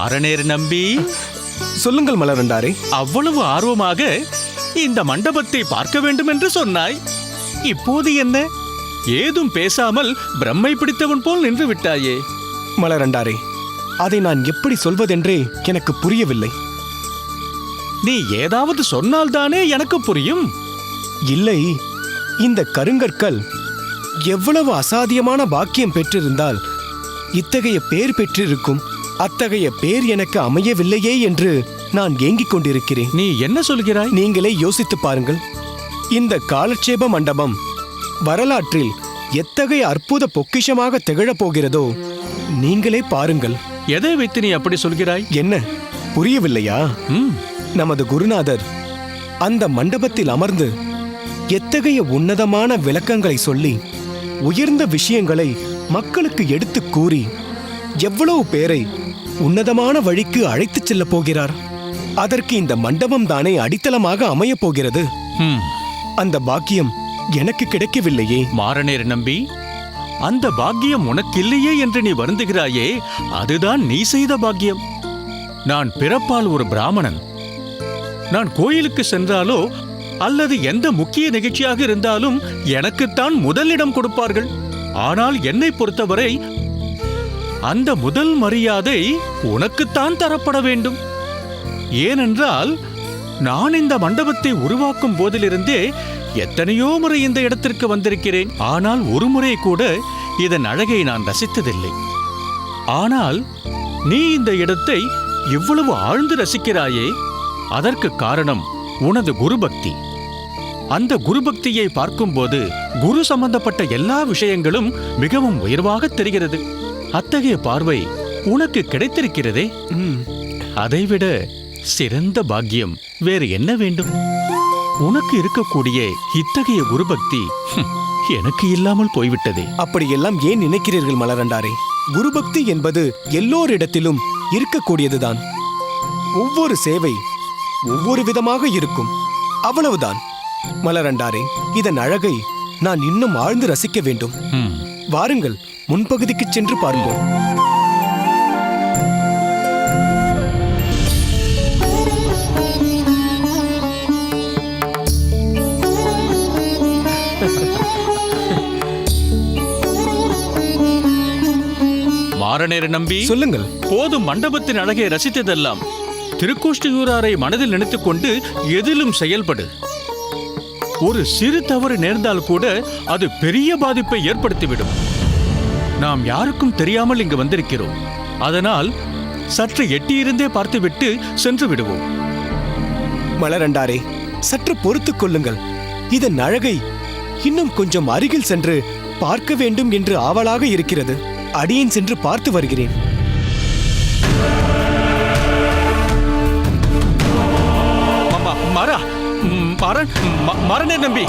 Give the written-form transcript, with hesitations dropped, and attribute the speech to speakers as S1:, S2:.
S1: மாறனேர் நம்பி,
S2: சொல்லுங்கள் மலரண்டாரே.
S1: அவ்வளவு ஆர்வமாக இந்த மண்டபத்தை பார்க்க வேண்டும் என்று சொன்னாய். இப்போது என்ன, ஏதும் பேசாமல் பிரம்மை பிடித்தவன் போல் நின்று விட்டாயே.
S2: மலரண்டாரே, அதை நான் எப்படி சொல்வதென்றே எனக்கு புரியவில்லை.
S1: நீ ஏதாவது சொன்னால்தானே எனக்கு புரியும்.
S2: இல்லை, இந்த கருங்கற்கள் எவ்வளவு அசாத்தியமான பாக்கியம் பெற்றிருந்தால் இத்தகைய பேர் பெற்றிருக்கும். அத்தகைய பேர் எனக்கு அமையவில்லையே என்று நான் ஏங்கிக் கொண்டிருக்கிறேன்.
S1: நீ என்ன சொல்கிறாய்?
S2: நீங்களே யோசித்து பாருங்கள். இந்த காலட்சேப மண்டபம் வரலாற்றில் எத்தகைய அற்புத பொக்கிஷமாக திகழப் போகிறதோ நீங்களே பாருங்கள்.
S1: எதை வைத்து நீ அப்படி சொல்கிறாய்?
S2: என்ன புரியவில்லையா? நமது குருநாதர் அந்த மண்டபத்தில் அமர்ந்து எத்தகைய உன்னதமான விளக்கங்களை சொல்லி உயர்ந்த விஷயங்களை மக்களுக்கு எடுத்து கூறி எவ்வளவு பேரை உன்னதமான வழிக்கு அழைத்துச் செல்ல போகிறார். அதற்கு இந்த மண்டபம் தானே அடித்தளமாக அமையப் போகிறது. அந்த பாக்கியம் எனக்கு கிடைக்கவில்லையே.
S1: மாறனேர் நம்பி, அந்த பாக்கியம் உனக்கில்லையே என்று நீ வருந்துகிறாயே, அதுதான் நீ செய்த பாக்கியம். நான் பிறப்பால் ஒரு பிராமணன். நான் கோயிலுக்கு சென்றாலோ அல்லது எந்த முக்கிய நிகழ்ச்சியாக இருந்தாலும் எனக்குத்தான் முதலிடம் கொடுப்பார்கள். ஆனால் என்னை பொறுத்தவரை அந்த முதல் மரியாதை உனக்குத்தான் தரப்பட வேண்டும். ஏனென்றால் நான் இந்த மண்டபத்தை உருவாக்கும் போதிலிருந்தே எத்தனையோ முறை இந்த இடத்திற்கு வந்திருக்கிறேன். ஆனால் ஒரு முறை கூட இதன் அழகை நான் ரசித்ததில்லை. ஆனால் நீ இந்த இடத்தை இவ்வளவு ஆழ்ந்து ரசிக்கிறாயே, அதற்கு காரணம் உனது குருபக்தி. அந்த குருபக்தியை பார்க்கும்போது குரு சம்பந்தப்பட்ட எல்லா விஷயங்களும் மிகவும் உயர்வாக தெரிகிறது. அத்தகைய பார்வை உனக்கு கிடைத்திருக்கிறதே, அதைவிட சிறந்த பாக்கியம் வேறு என்ன வேண்டும்? உனக்கு இருக்கக்கூடிய இத்தகைய குருபக்தி எனக்கு இல்லாமல் போய்விட்டதே.
S2: அப்படியெல்லாம் ஏன் நினைக்கிறீர்கள் மலரண்டாரே? குருபக்தி என்பது எல்லோரிடத்திலும் இருக்கக்கூடியதுதான். ஒவ்வொரு சேவை ஒவ்வொரு விதமாக இருக்கும், அவ்வளவுதான். மலரண்டாரே, இதன் அழகை நான் இன்னும் ஆழ்ந்து ரசிக்க வேண்டும். வாருங்கள், முன்பகுதிக்கு சென்று பார்ப்போம்.
S1: மாறனேர் நம்பி,
S2: சொல்லுங்கள்.
S1: போதும், மண்டபத்தின் அழகை ரசித்ததெல்லாம் திருக்கோஷ்டியூராரை மனதில் நினைத்துக் கொண்டு எதிலும் செயல்படு. ஒரு சிறு தவறு நேர்ந்தால் கூட அது பெரிய பாதிப்பை ஏற்படுத்திவிடும். நாம் யாருக்கும் தெரியாமல் இங்கு வந்திருக்கிறோம். அதனால் சற்று எட்டியிருந்தே பார்த்துவிட்டு சென்று விடுவோம்.
S2: மலரண்டாரே, சற்று பொறுத்துக் கொள்ளுங்கள். இதன் அழகை இன்னும் கொஞ்சம் அருகில் சென்று பார்க்க வேண்டும் என்று ஆவலாக இருக்கிறது. அடியேன் சென்று பார்த்து வருகிறேன்.
S1: மாறனேர் நம்பி.